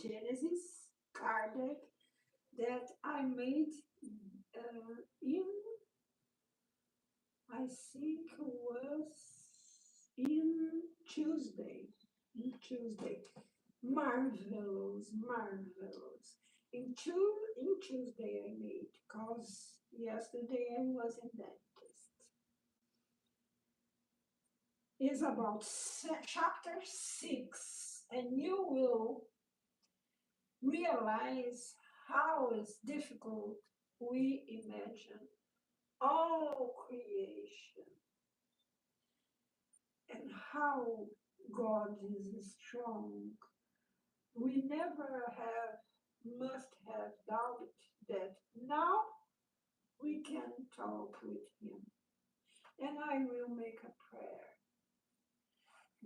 Genesis card deck that I made in, I think was in Tuesday. In Tuesday. Marvelous, marvelous. In Tuesday I made, because yesterday I was in dentist. It's about chapter 6, and you will realize how it's difficult we imagine all creation and how God is strong. We never must have doubt that now we can talk with Him. And I will make a prayer.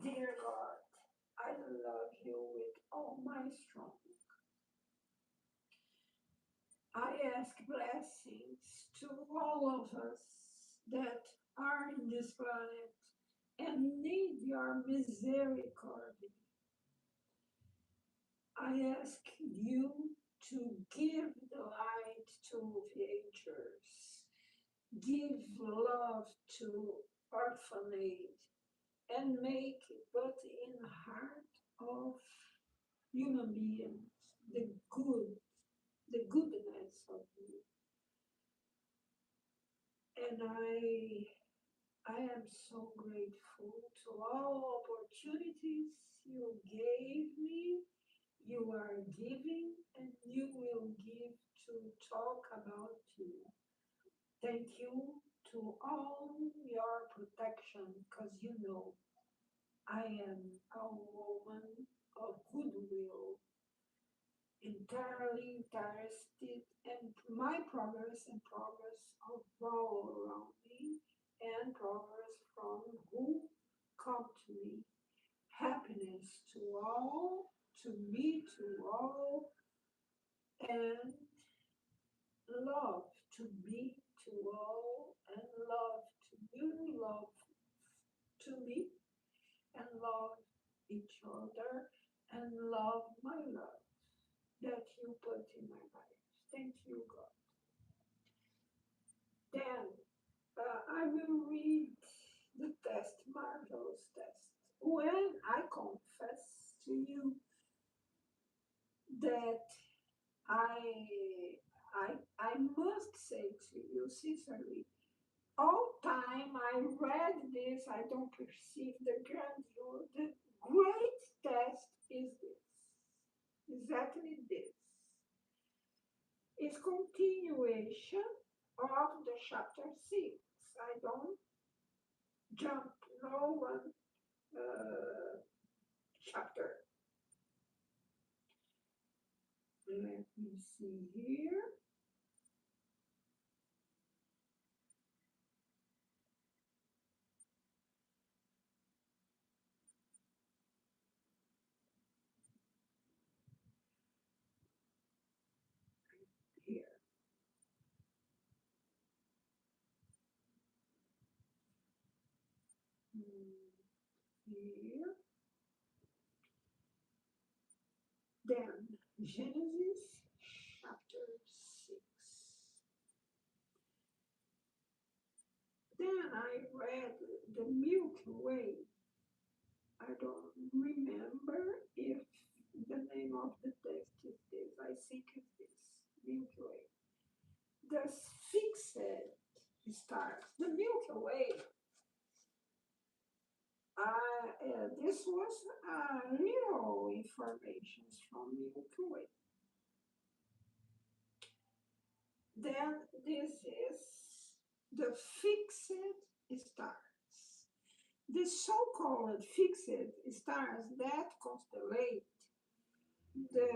Dear God, I love you with all my strength. I ask blessings to all of us that are in this planet and need your misericordia. I ask you to give the light to villagers, give love to orphanage, and make but in the heart of human beings the goodness of you. And I am so grateful to all opportunities you gave me, you are giving, and you will give to talk about you. Thank you to all your protection, because you know I am a woman of goodwill, entirely interested in my progress and progress of all around me, and progress from who come to me. Happiness to all, to me, to all, and love to me, to all, and love to you, love to me, and love each other, and love my love that you put in my life. Thank you, God. Then I will read the test, marvelous test. When I confess to you that I must say to you sincerely, all time I read this, I don't perceive the grandeur. The great test is this, exactly this. It's continuation of the chapter 6. I don't jump no one chapter. Let me see here. Here. Here. Then Genesis chapter 6. Then I read the Milky Way. I don't remember if the name of the text is this. I think it's this, Milky Way. The fixed stars, the Milky Way. This was little information from Milky Way. Then this is the fixed stars. The so-called fixed stars that constellate the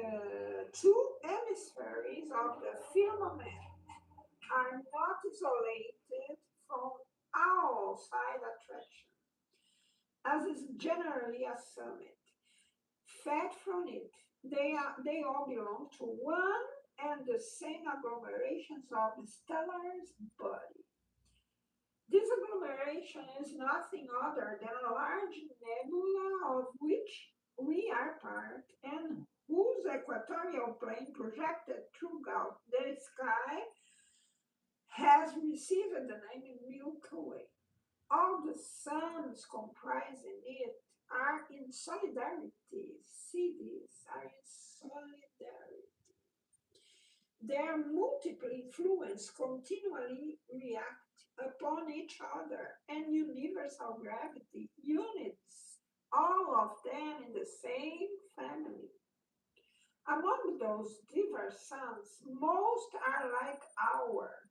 two hemispheres of the firmament are not isolated from outside attraction, as is generally assumed. Fed from it, they all belong to one and the same agglomerations of stellar body. This agglomeration is nothing other than a large nebula of which we are part and whose equatorial plane projected throughout the sky has received the name Milky Way. All the suns comprising it are in solidarity. Cities are in solidarity. Their multiple influence continually react upon each other, and universal gravity units all of them in the same family. Among those diverse suns, most are like ours,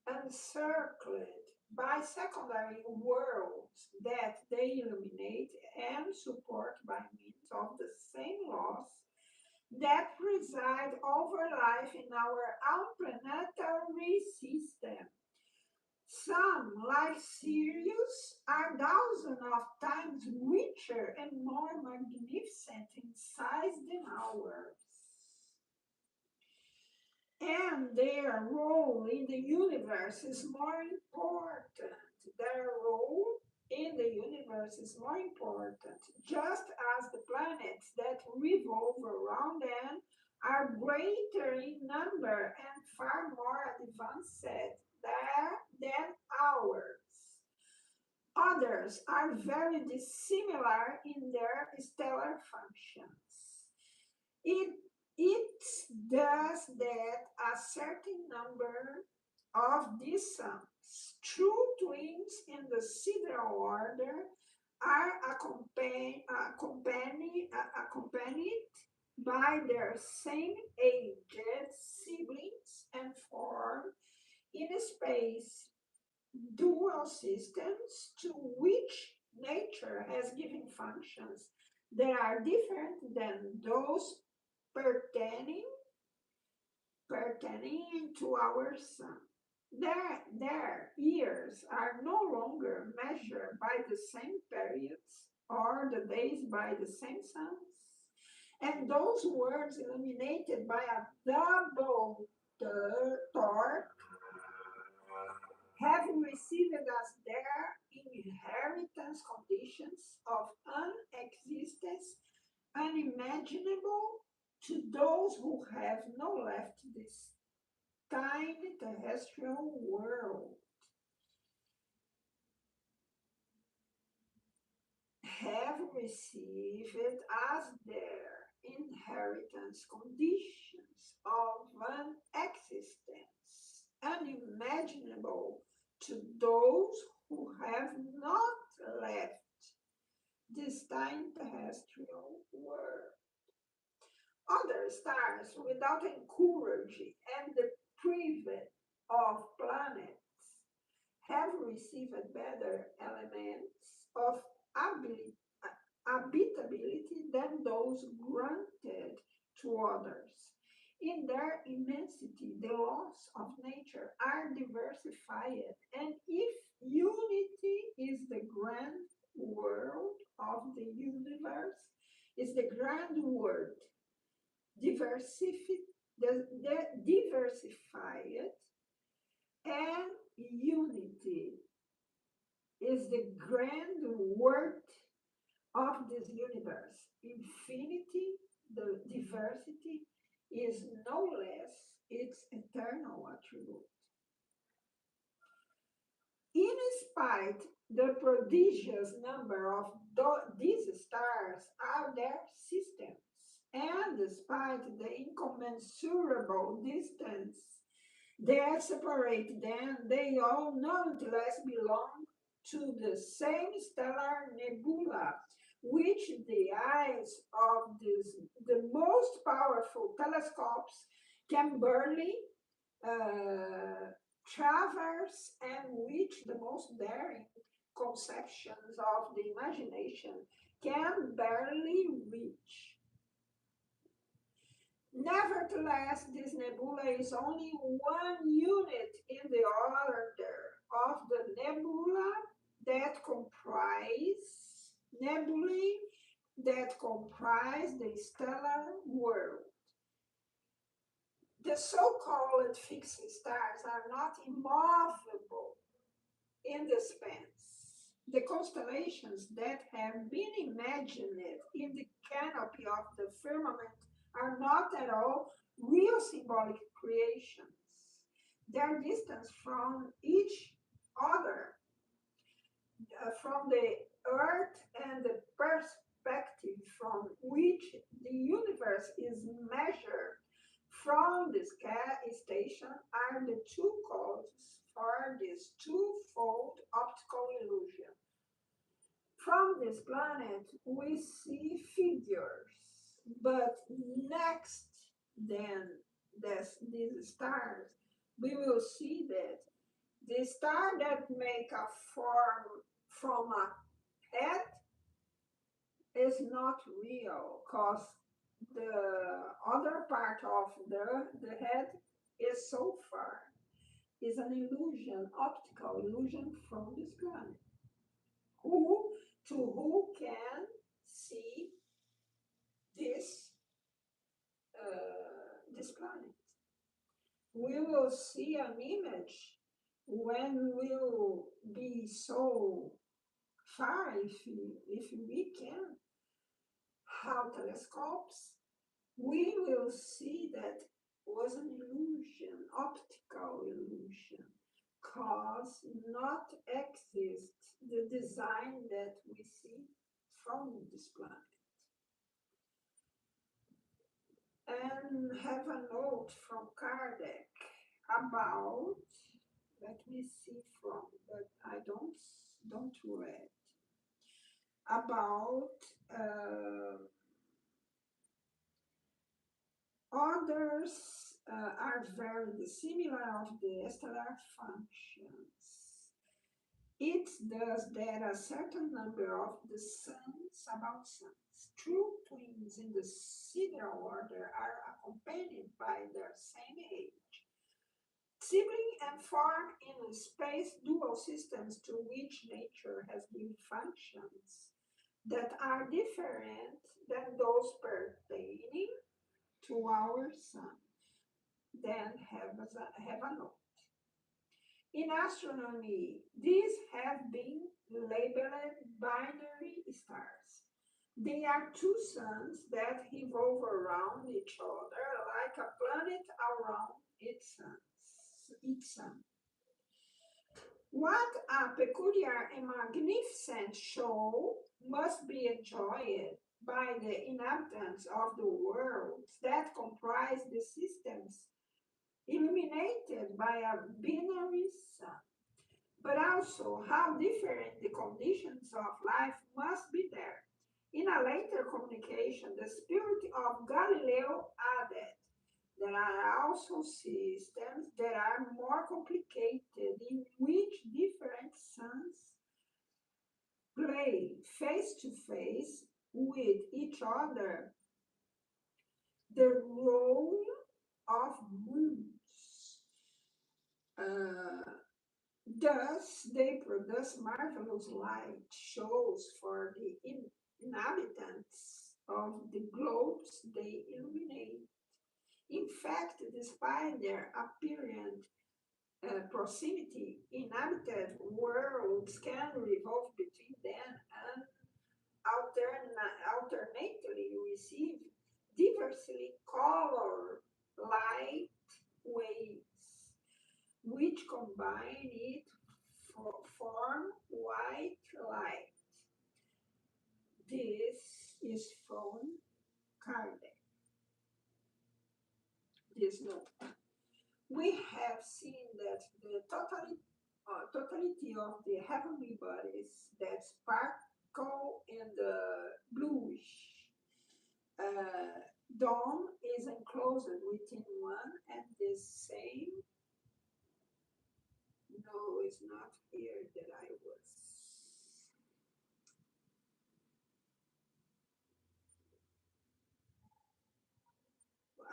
encircled by secondary worlds that they illuminate and support by means of the same laws that preside over life in our own planetary system. Some, like Sirius, are thousands of times richer and more magnificent in size than ours. And their role in the universe is more important. Their role in the universe is more important, just as the planets that revolve around them are greater in number and far more advanced than ours. Others are very dissimilar in their stellar functions. It, it does that a certain number of these suns, true twins in the sidereal order, are accompanied by their same aged siblings and form in space dual systems to which nature has given functions that are different than those pertaining pertaining to our sun. Their years are no longer measured by the same periods or the days by the same suns. And those words illuminated by a double torch have received as their inheritance conditions of unexistence unimaginable to those who have not left this tiny terrestrial world, have received as their inheritance conditions of an existence unimaginable to those who have not left this tiny terrestrial world. Other stars without encouraging and deprived of planets have received better elements of habili- habitability than those granted to others. In their immensity, the laws of nature are diversified, and if unity is the grand world of the universe, is the grand word diversified, diversified and unity is the grand word of this universe. Infinity, the diversity, is no less its eternal attribute. In spite the prodigious number of these stars are their systems, and despite the incommensurable distance that separate them, they all nonetheless belong to the same stellar nebula, which the eyes of the most powerful telescopes can barely uh, traverse, and which the most daring conceptions of the imagination can barely reach. Nevertheless, this nebula is only one unit in the order of the nebula that comprise nebulae that comprise the stellar world. The so-called fixed stars are not immovable in the space. The constellations that have been imagined in the canopy of the firmament are not at all real symbolic creations. Their distance from each other, from the earth and the perspective from which the universe is measured from the sky station are the two causes for this twofold optical illusion. From this planet, we see figures, but next then these stars, we will see that the star that make a form from a head is not real, because the other part of the head is so far. Is an illusion, optical illusion from this planet. Who who can see this this planet? We will see an image when we'll be so far, if we can have telescopes, we will see that was an illusion, optical illusion, cause not exist the design that we see from this planet. And have a note from Kardec about, let me see from, but I don't read, about others are very similar of the stellar functions. It does that a certain number of the suns, about suns, true twins in the sidereal order are accompanied by their same age. Sibling and form in space dual systems to which nature has given functions that are different than those pertaining to our sun. Then have a note. In astronomy, these have been labeled binary stars. They are two suns that revolve around each other like a planet around its sun. What a peculiar and magnificent show must be enjoyed by the inhabitants of the worlds that comprise the systems illuminated by a binary sun. But also how different the conditions of life must be there. In a later communication, the spirit of Galileo added, there are also systems that are more complicated in which different suns play face to face with each other the role of moons. Uh, Thus, they produce marvelous light shows for the inhabitants of the globes they illuminate. In fact, despite their apparent proximity, inhabited worlds can revolve between them and alternately receive diversely colored light waves, which combine it form white light. This is from Kardec. This note. We have seen that the totality of the heavenly bodies that sparkle in the bluish dome is enclosed within one and the same. No, it's not here that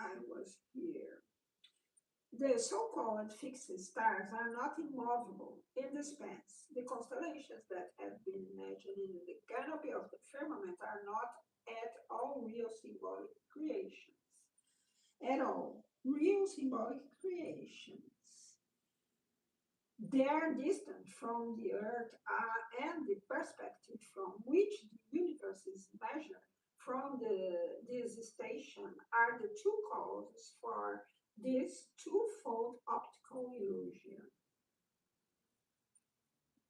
I was here. The so-called fixed stars are not immovable in the space. The constellations that have been imagined in the canopy of the firmament are not at all real symbolic creations. At all. Real symbolic creations. Their distance from the Earth and the perspective from which the universe is measured from this station are the two causes for this twofold optical illusion.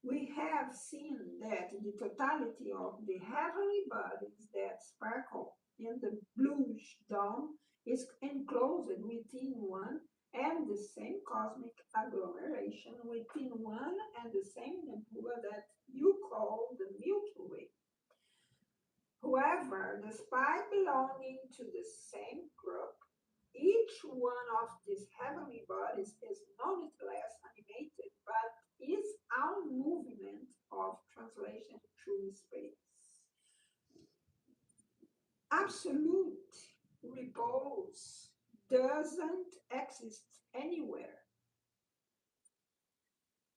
We have seen that the totality of the heavenly bodies that sparkle in the bluish dome is enclosed within one and the same cosmic agglomeration within one and the same nebula that you call the Milky Way. However, despite belonging to the same group, each one of these heavenly bodies is nonetheless animated, but is our movement of translation through space. Absolute repose doesn't exist anywhere.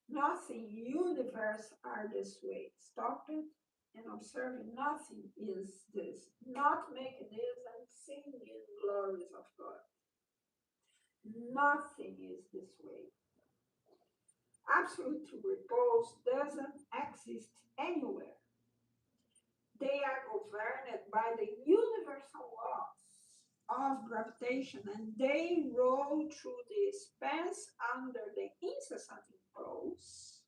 Nothing universe are this way. Stop it and observe it. Nothing is this. Not making this and singing glories of God. Nothing is this way. Absolute repose doesn't exist anywhere. They are governed by the universal laws of gravitation and they roll through the space under the incessant impulse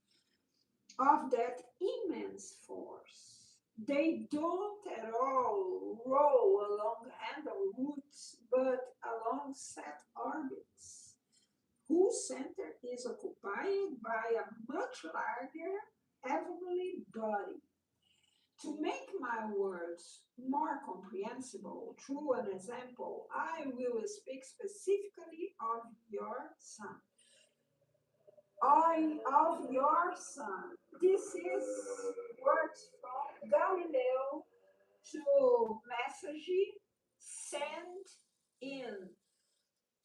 of that immense force. They don't at all roll along handle routes, but along set orbits, whose center is occupied by a much larger heavenly body. To make my words more comprehensible through an example, I will speak specifically of your sun. Of your sun. This is words from Galileo to message sent in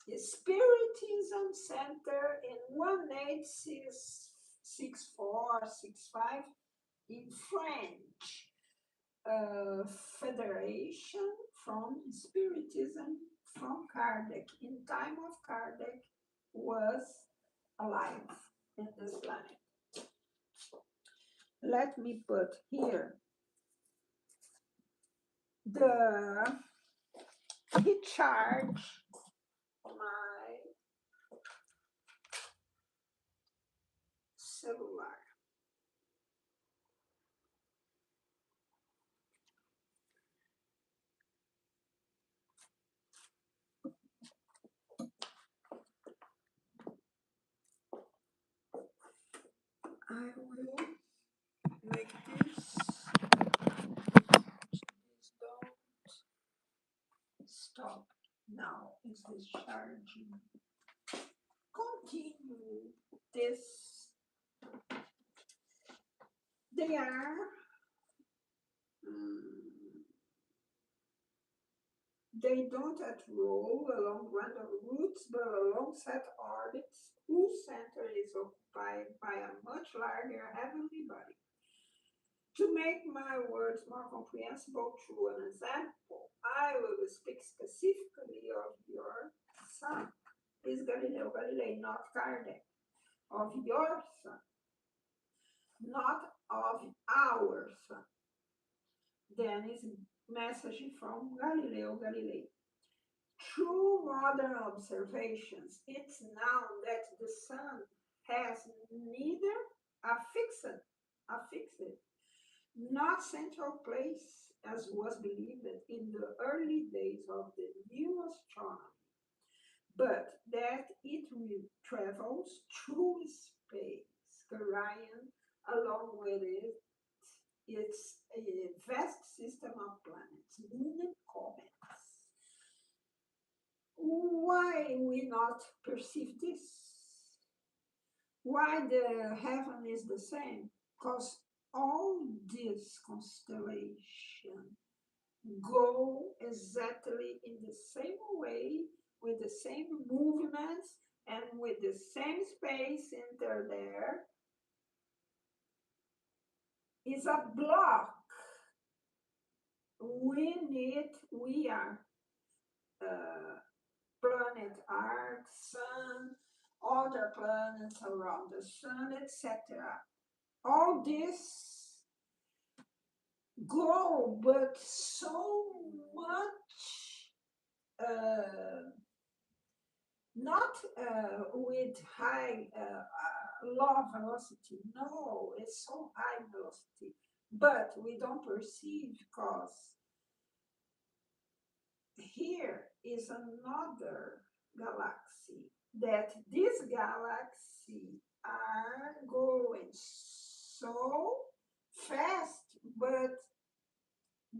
the Spiritism Center in 1864-65 in French. Federation from Spiritism from Kardec. In time of Kardec was alive in this planet. Let me put here the he charged my cellular. I will make this. Please don't stop. Now is this charging? Continue this. They are mm, they don't at roll along random routes, but along set orbits whose center is occupied by a much larger heavenly body. To make my words more comprehensible through an example, I will speak specifically of your sun. Is Galileo Galilei, not Kardec. Of your sun, not of our sun. Then is message from Galileo Galilei. Through modern observations, it's known that the sun has neither a fixed, not central place as was believed in the early days of the new astronomy, but that it travels through space, carrying along with it its a vast system of planets, moon and comets. Why we not perceive this? Why the heaven is the same? Because all these constellations go exactly in the same way, with the same movements, and with the same space enter there, is a block. We are uh, planet Earth, Sun, other planets around the sun, etc. All this grow, but so much, not with high low velocity. No, it's so high velocity, but we don't perceive because here is another galaxy that this galaxy are going so fast, but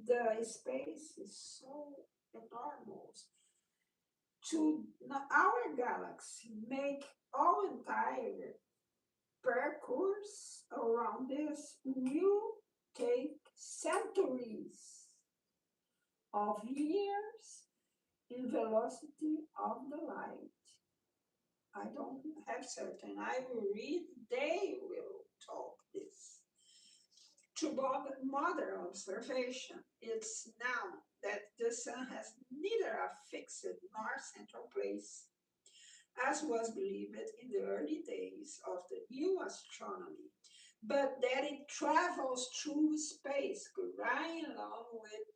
the space is so enormous. To our galaxy make our entire percourse around this will take centuries of years in velocity of the light. I don't have certain. I will read, they will talk this. To modern observation, it's now that the sun has neither a fixed nor central place, as was believed in the early days of the new astronomy, but that it travels through space, growing along with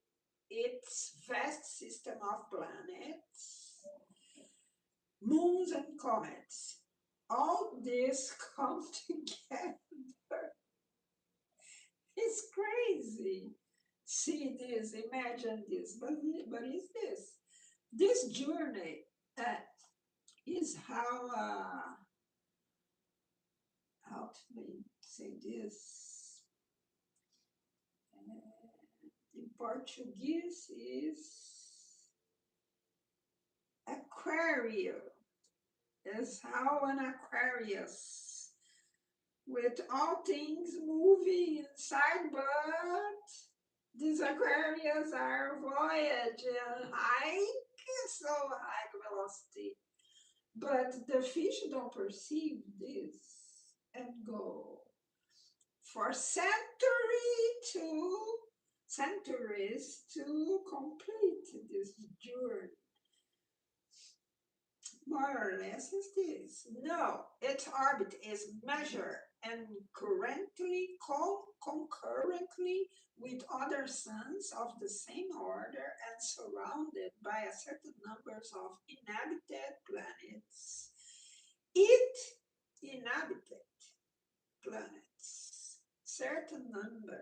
its vast system of planets, moons, and comets. All this comes together. It's crazy. See this, imagine this, but it's this. This journey uh, is how to say this? In Portuguese is aquarium. Is how an Aquarius with all things moving inside, but these Aquarius are voyaging high, so high velocity. But the fish don't perceive this and go for centuries to complete this journey. More or less is this. No, its orbit is measured and concurrently with other suns of the same order and surrounded by a certain numbers of inhabited planets. It inhabited planets, certain number.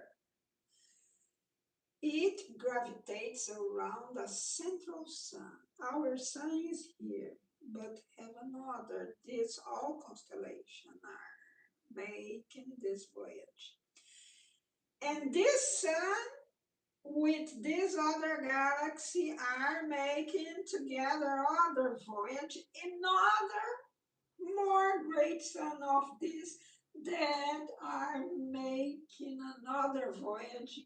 It gravitates around a central sun. Our sun is here, but have another. These all constellations are making this voyage. And this sun with this other galaxy are making together other voyage, another more great sun of this that are making another voyage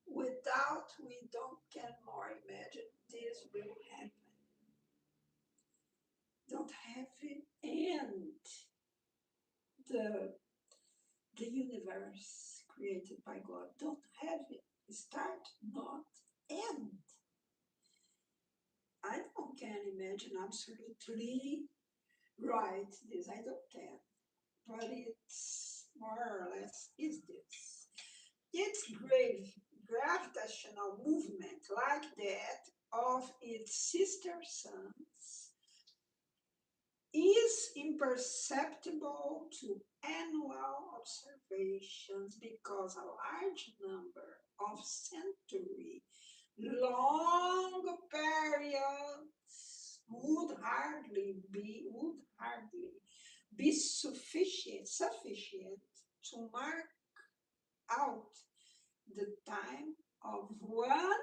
without we don't can more imagine this will happen. Don't have it end. The the universe created by God don't have it start, not end. I don't can imagine absolutely right this. I don't can. But it's more or less is this. Its gravitational movement, like that of its sister suns, is imperceptible to annual observations because a large number of century long periods would hardly be sufficient to mark out the time of one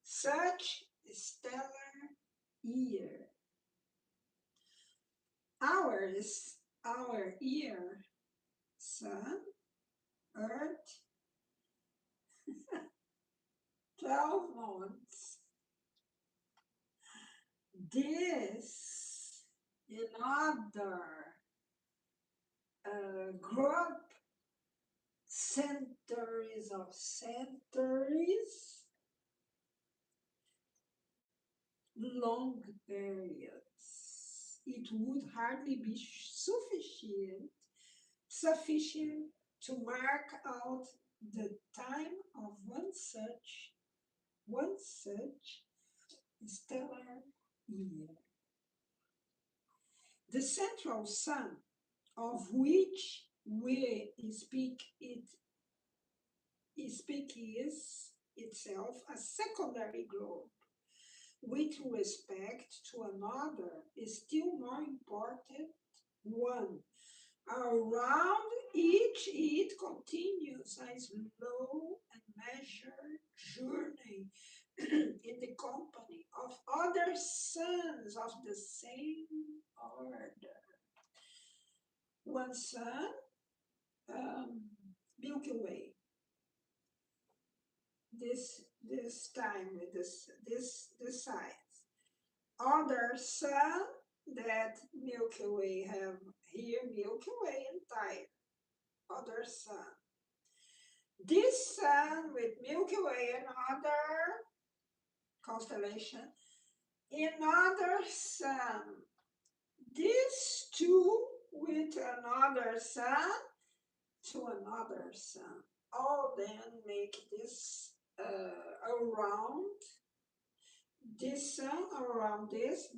such stellar year. Our year, Sun, Earth, 12 months. This another group, centuries of centuries, long periods. it would hardly be sufficient to mark out the time of one such stellar year. The central sun, of which we speak is itself a secondary globe, with respect to another, is still more important one. Around each it continues a slow and measured journey in the company of other suns of the same order. One sun, Milky Way. This time with this size. Other sun that Milky Way have here, Milky Way entire. Other sun. This sun with Milky Way and other constellation, another sun. These two with another sun to another sun. All then make this around this sun, around this,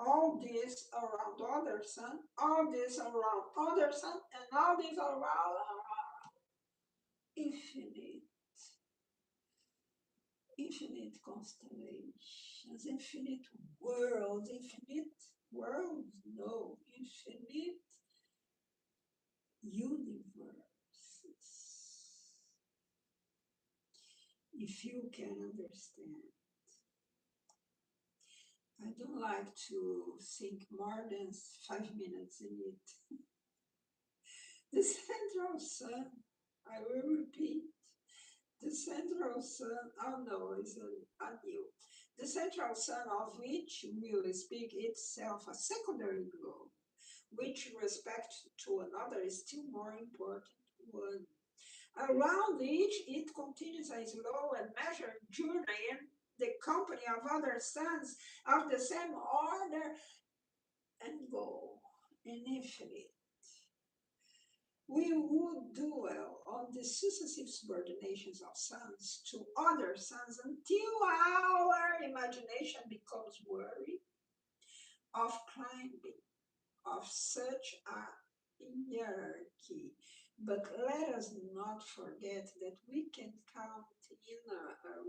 all this around other sun, all this around other sun, and all this around infinite, infinite constellations, infinite worlds, no, infinite universes. If you can understand. I don't like to think more than 5 minutes in it. The central sun, I will repeat, the central sun, oh no, it's a new. The central sun of which will speak itself a secondary globe, which respect to another is still more important one. Around each, it continues a slow and measured journey in the company of other suns of the same order and go in infinite. We would dwell on the successive subordinations of suns to other suns until our imagination becomes weary of climbing of such a hierarchy. But let us not forget that we can count in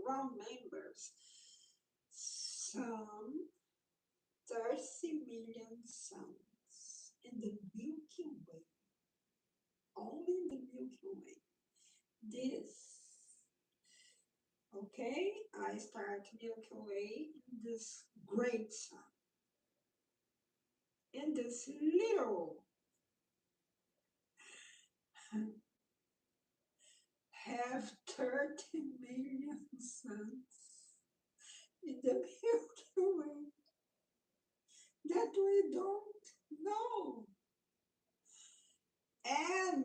round numbers some 30 million suns in the Milky Way, only in the Milky Way. This, okay, I start Milky Way in this great sun, in this little have 30 million suns in the Milky Way that we don't know. And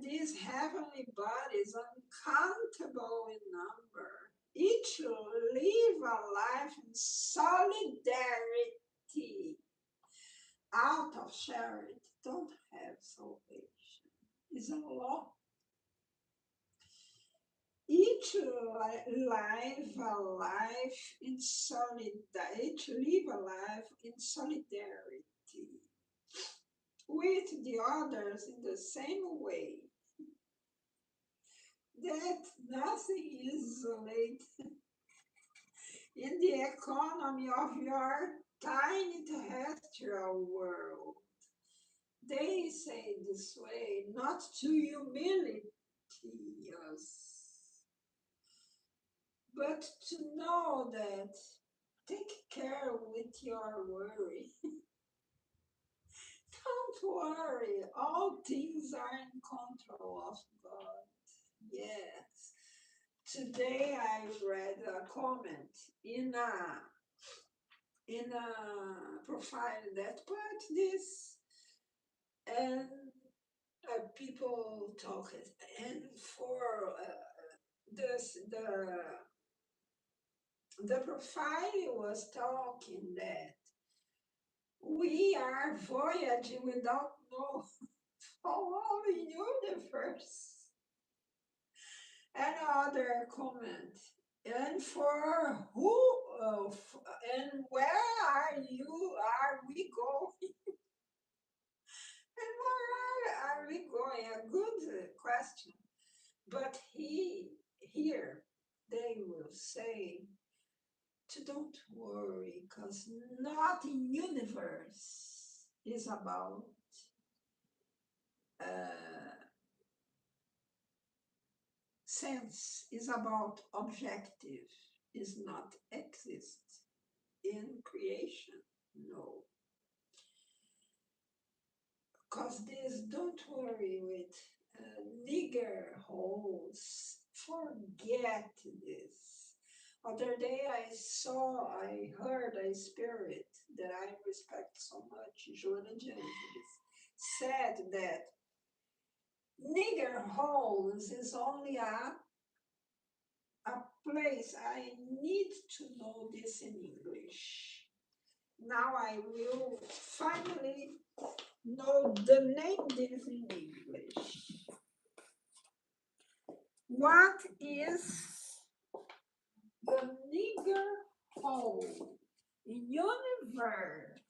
these heavenly bodies, uncountable in number, each live a life in solidarity. Out of charity, don't have salvation. It's a law. Each live a life in solidarity. Each live a life in solidarity with the others in the same way that nothing is isolated in the economy of your tiny terrestrial world. They say this way not to humiliate us, but to know that take care with your worry. Don't worry, all things are in control of God. Yes. Today I read a comment in a profile that put this, and people talk it, and for this the profile was talking that We are voyaging without know all the universe. Another comment. And for who and where are we going? And where are we going? A good question. But here they will say to don't worry, because not in universe is about uh, sense, is about objective, is not exist in creation. No. Because this, don't worry with nigger holes. Forget this. Other day I heard a spirit that I respect so much, Joana de Angelis, said that nigger holes is only a place. I need to know this in English. Now I will finally know the name this in English. What is the nigger hole in universe?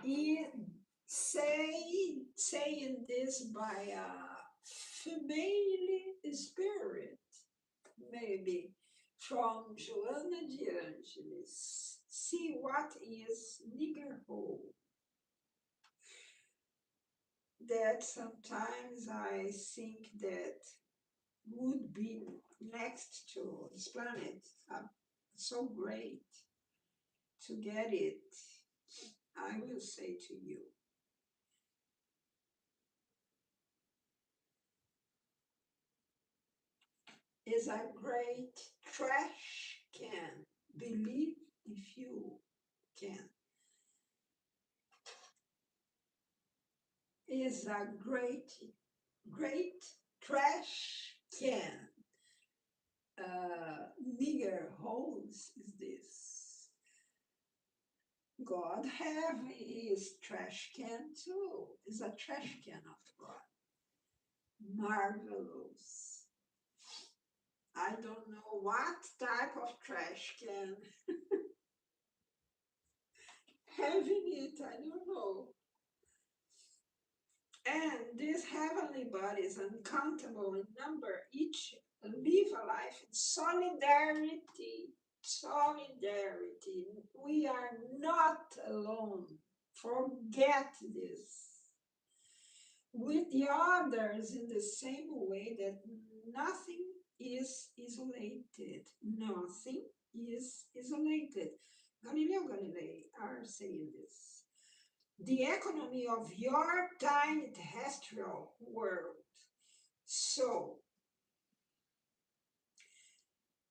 Is saying this by a female spirit, maybe from Joana de Angelis. See what is nigger hole. That sometimes I think that would be next to this planet. So great to get it. I will say to you, is a great trash can. Believe if you can. Is a great trash can. Nigger holes is this. God have his trash can too. Is a trash can of God. Marvelous. I don't know what type of trash can having it. I don't know. And these heavenly bodies, uncountable in number, each live a life in solidarity. Solidarity. We are not alone. Forget this. With the others in the same way that nothing is isolated. Nothing is isolated. Galileo Galilei are saying this. The economy of your tiny terrestrial world. So,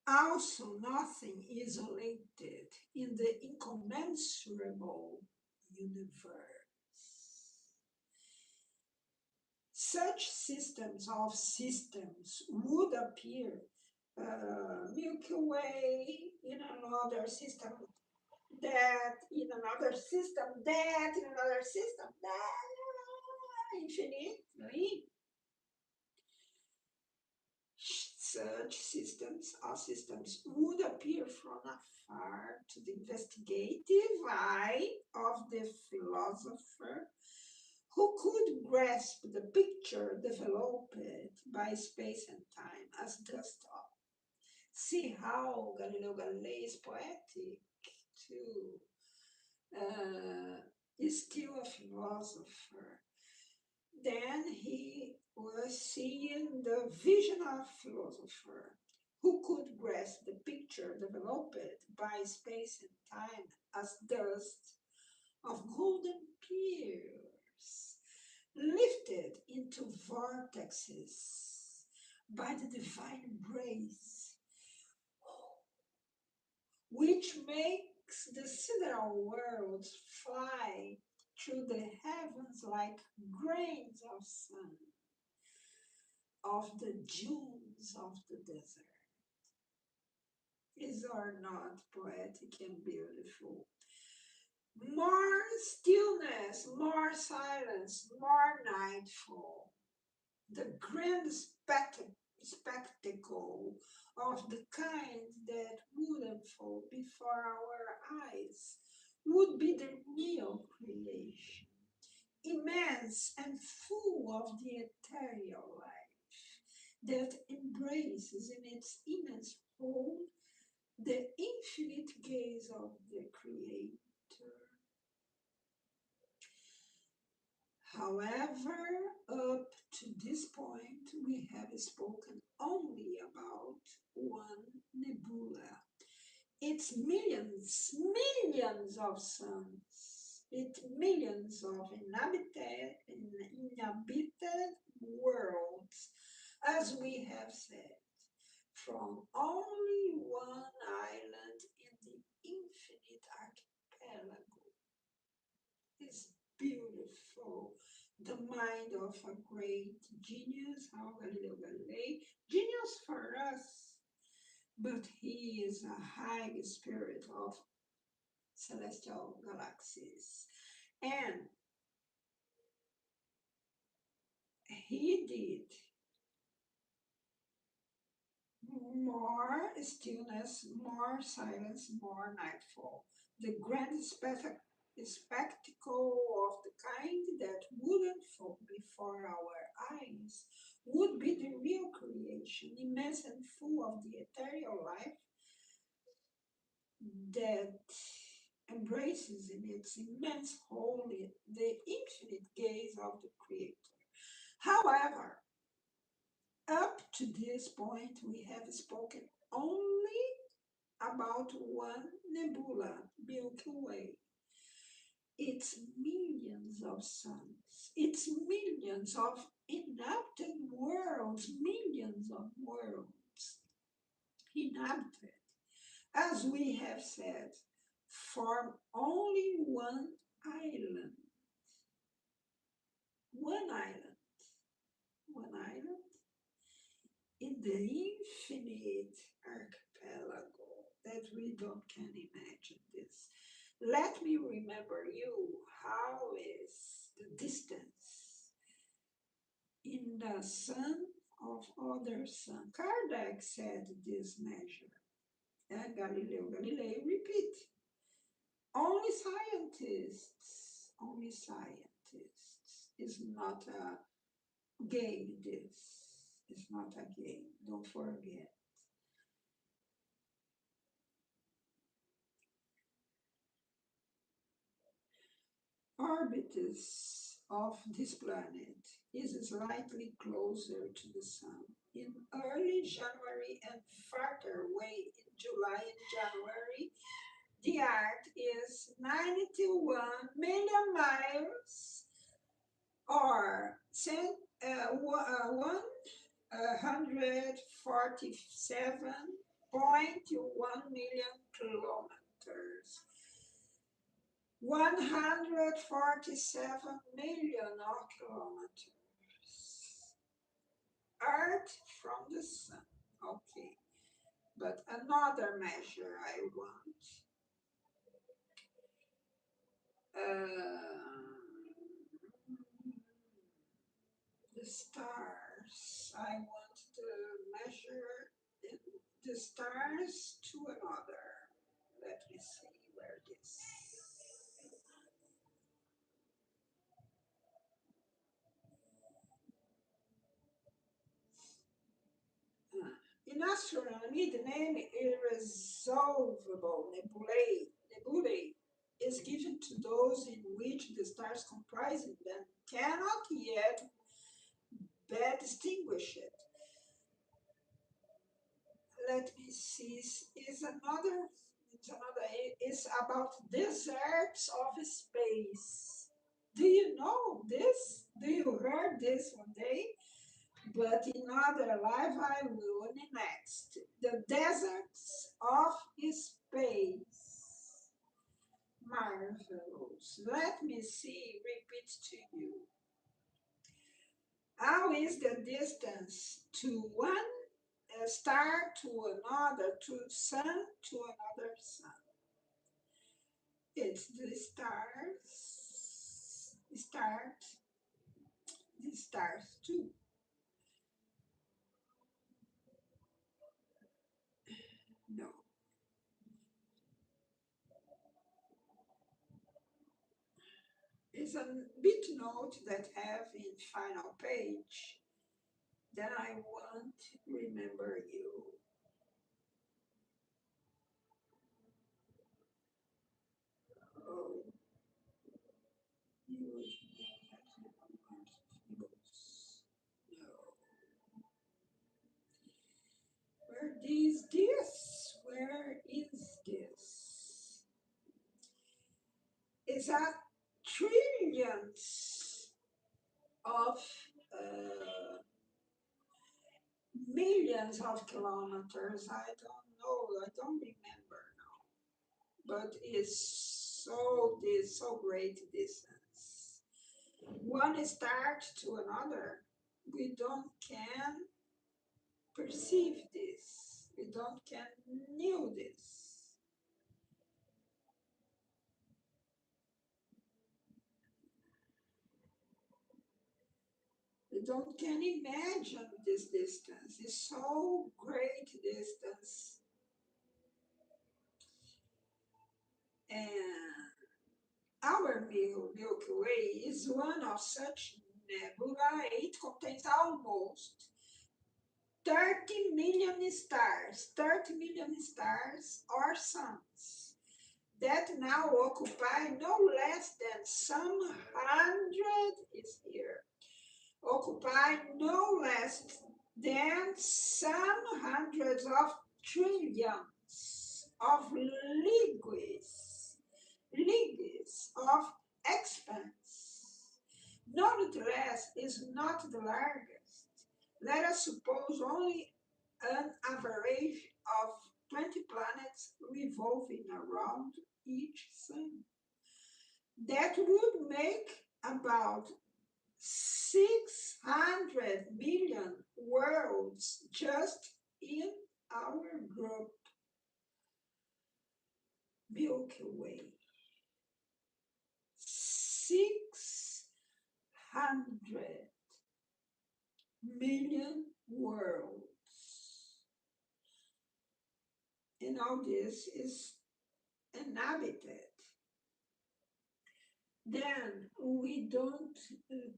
also nothing isolated in the incommensurable universe. Such systems of systems would appear Milky Way in another system, that in another system, that in another system, that infinitely. Such systems or systems would appear from afar to the investigative eye of the philosopher who could grasp the picture developed by space and time as dust up. See how Galileo Galilei is poetic too. Is still a philosopher. Then he was seeing the visionary philosopher who could grasp the picture developed by space and time as dust of golden pears lifted into vortexes by the divine grace, which makes the sidereal worlds fly through the heavens like grains of sun, of the dunes of the desert. Is These are not poetic and beautiful. More stillness, more silence, more nightfall. The grand spectacle of the kind that would unfold before our eyes would be the real creation, immense and full of the ethereal life that embraces in its immense whole the infinite gaze of the Creator. However, up to this point, we have spoken only about one nebula. It's millions of suns, it's millions of inhabited worlds, as we have said, from only one island in the infinite archipelago. Is beautiful. The mind of a great genius, how Galileo Galilei, genius for us, but he is a high spirit of celestial galaxies. And he did more stillness, more silence, more nightfall. The grand spectacle of the kind that would unfold before our eyes would be the real creation, immense and full of the ethereal life that embraces in its immense whole the infinite gaze of the Creator. However, up to this point, we have spoken only about one nebula, Milky Way. It's millions of suns. It's millions of inhabited worlds, millions of worlds inhabited. As we have said, form only one island. One island. One island in the infinite archipelago that we don't can imagine this. Let me remember you how is the distance in the sun of other sun. Kardec said this measure, and Galileo Galilei repeat. Only scientists is not a game. This is not a game. Don't forget. Orbits of this planet is slightly closer to the Sun in early January and farther away in July and January. The Earth is 91 million miles or 147.1 million kilometers. 147 million kilometers. Earth from the sun. Okay. But another measure I want. The stars. I want to measure the stars to another. Let me see where this. In astronomy, the name irresolvable nebulae is given to those in which the stars comprising them cannot yet be distinguished. Let me see. It's about deserts of space. Do you know this? Do you heard this one day? But in other life I will next. The deserts of space. Marvelous. Let me see, repeat to you. How is the distance to one a star to another, to sun to another sun. It's the stars too. No, it's a bit note that have in final page that I want remember you. Oh, you no. Where is this? Where is this? It's a trillions of millions of kilometers. I don't know. I don't remember now. But it's so great distance. One start to another. We don't can perceive this. We don't can knew this. We don't can imagine this distance. It's so great distance. And our Milky Way is one of such nebula. It contains almost 30 million stars, 30 million stars or suns that now occupy no less than some hundred is here. Occupy no less than some hundreds of trillions of leagues of expanse. Nonetheless, is not the largest. Let us suppose only an average of 20 planets revolving around each sun. That would make about 600 million worlds just in our group, Milky Way. 600 million worlds. And all this is inhabited. Then we don't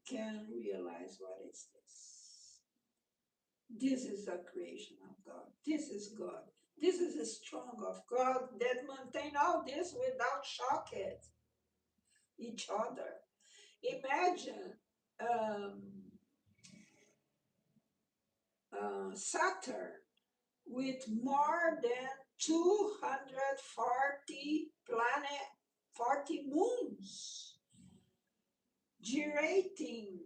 can realize what is this. This is the creation of God. This is God. This is the strong of God that maintain all this without shocking each other. Imagine um, Saturn with more than 240 planet, 40 moons, gyrating,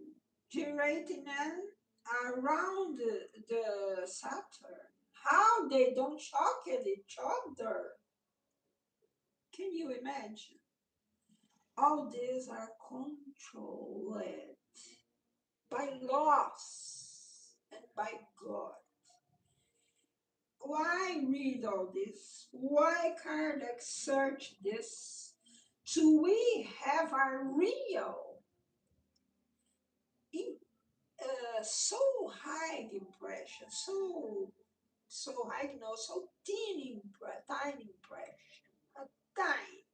gyrating and around the Saturn. How they don't shock at each other? Can you imagine? All these are controlled by laws and by God. Why read all this? Why Kardec search this? Do we have a real, in, so high impression, so high, no, so tiny impression, a tiny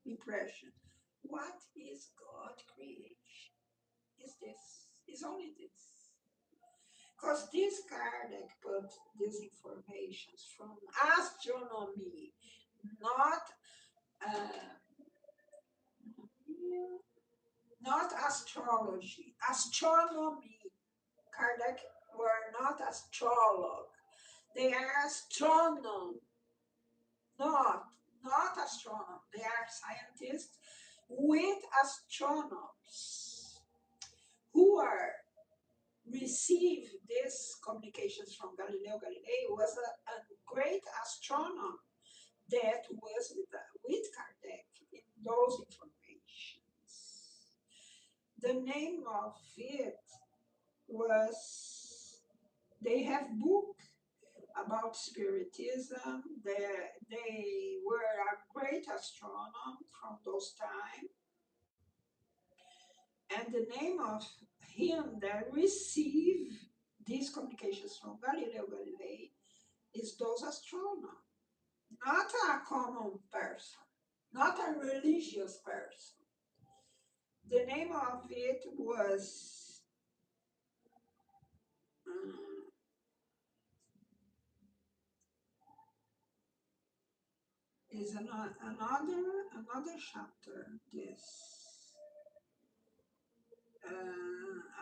impression. What is God creation? Is this? Is only this? Because this Kardec put these informations from astronomy, not uh, not astrology, astronomy. Kardec were not astrolog. They are astronom, not not astronom. They are scientists with astronomers who are receive these communications from Galileo Galilei was a great astronomer that was with Kardec in those informations. The name of it was, they have book about Spiritism. They were a great astronomer from those times. And the name of him that received these communications from Galileo Galilei is those astronomers, not a common person, not a religious person. The name of it was um, is another chapter. This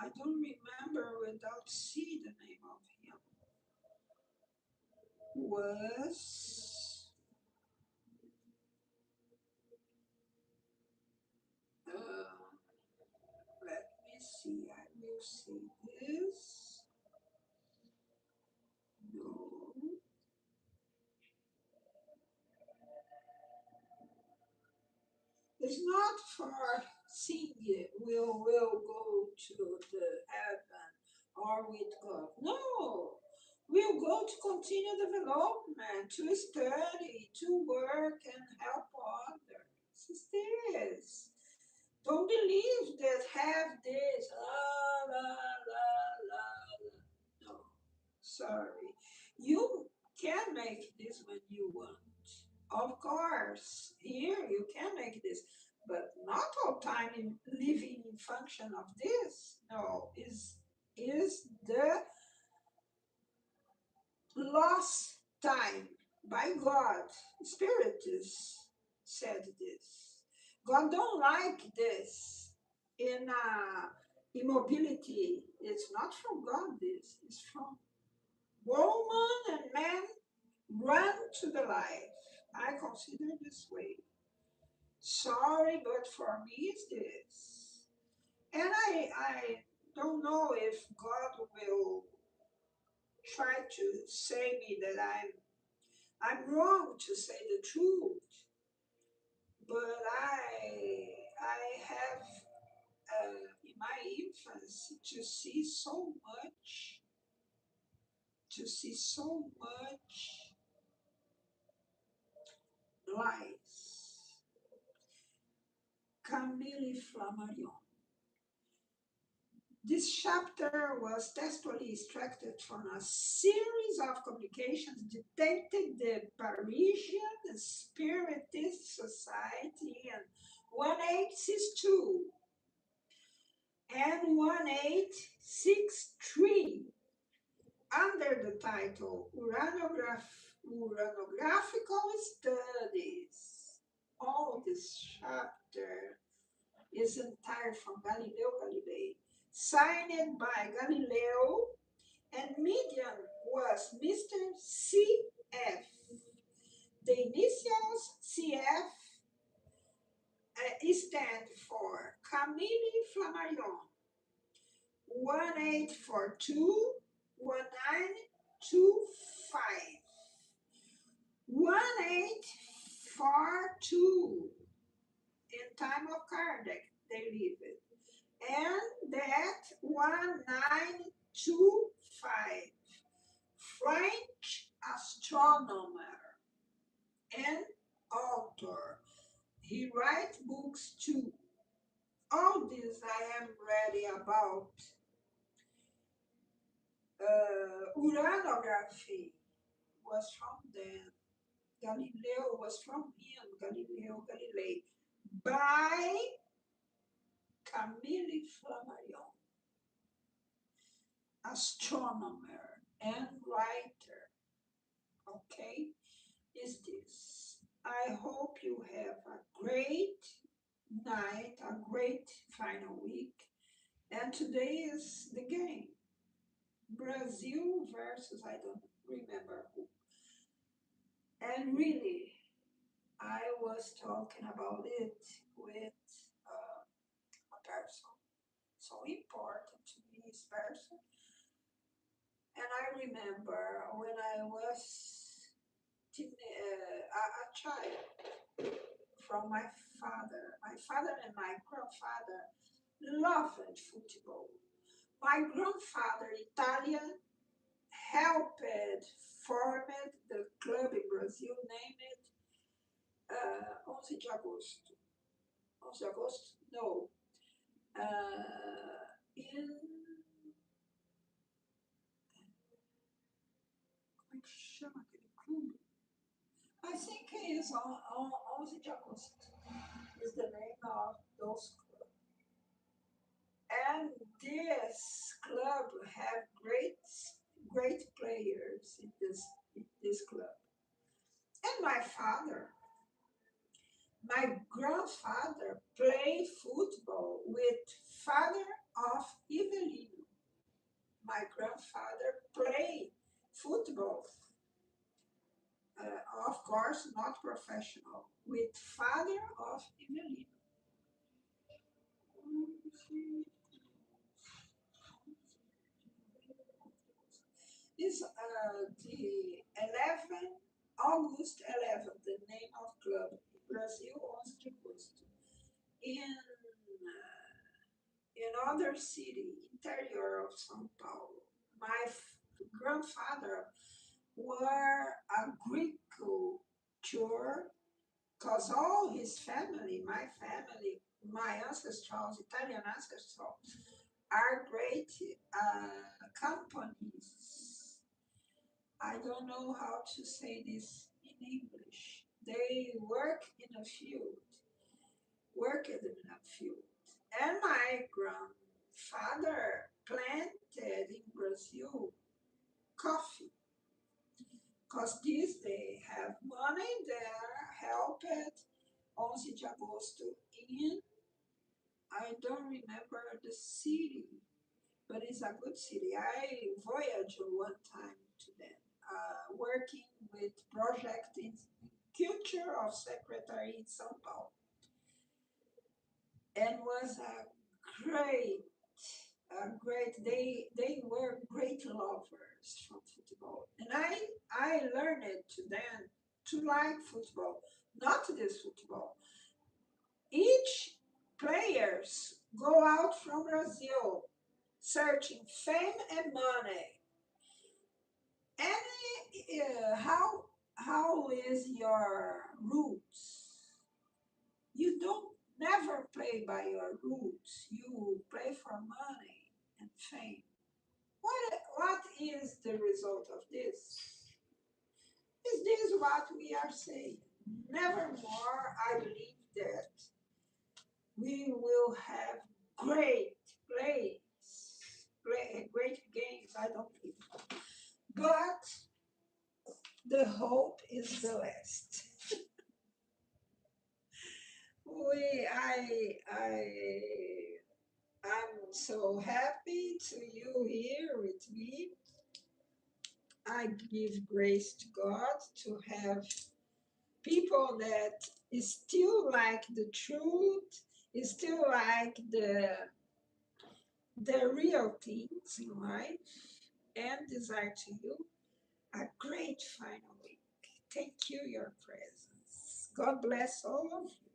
I don't remember without see the name of him. Was let me see. I will see this. No, it's not for seeing it. We'll go to the heaven or with God. No, we'll go to continue development, to study, to work and help others. It's this. Don't believe that have this. La, la, la, la, la. No, sorry. You can make this when you want. Of course, here you can make this, but not all time in living in function of this. No, is the lost time by God. Spiritus said this. God don't like this in immobility. It's not from God. This is from woman and man run to the life. I consider this way. Sorry, but for me it's this. And I don't know if God will try to say me that I'm wrong to say the truth, but I have in my infancy to see so much lies. Camille Flammarion. This chapter was textually extracted from a series of communications detected the Parisian Spiritist Society in 1862 and 1863 under the title Uranographical Studies. All this chapter is entire from Galileo Galilei, signed by Galileo, and medium was Mr. C.F. The initials CF stand for Camille Flammarion, 1842-1925. 1842 in time of Kardec, they leave it. And that 1925, French astronomer and author. He writes books too. All this I am ready about. Uranography was from them. Galileo was from him, Galileo Galilei, by Camille Flammarion, astronomer and writer. Okay, is this. I hope you have a great night, a great final week. And today is the game. Brazil versus I don't remember who. And really, I was talking about it with a person so important to me, this person. And I remember when I was a child from my father. My father and my grandfather loved football. My grandfather, Italian, helped formed the club in Brazil, named 11 de agosto. 11 de agosto? No. In, como é que chama aquele clube? I think it's on 11 de agosto is the name of those clubs. And this club have great players in this club. And my grandfather played football with father of Evelino. My grandfather played football, of course, not professional, with father of Evelino. Is the 11 August 11, the name of club Brazil 11 de agosto. In other city, interior of São Paulo, my grandfather were agriculture because all his family, my ancestors, Italian ancestors, are great companies. I don't know how to say this in English. They worked in a field. And my grandfather planted in Brazil coffee because this they have money there, helped 11 de agosto in, I don't remember the city, but it's a good city. I voyaged one time to them, working with project in culture of secretary in São Paulo, and was great, a great. They were great lovers from football, and I learned to them to like football, not this football. Each players go out from Brazil searching fame and money. And how is your roots? You don't never play by your roots. You play for money and fame. What is the result of this? Is this what we are saying? Nevermore, I believe that we will have great plays, great games. I don't believe, but the hope is the last. I'm so happy to you here with me. I give grace to God to have people that still like the truth, still like the real things in life, and desire to you a great final week. Thank you, your presence. God bless all of you.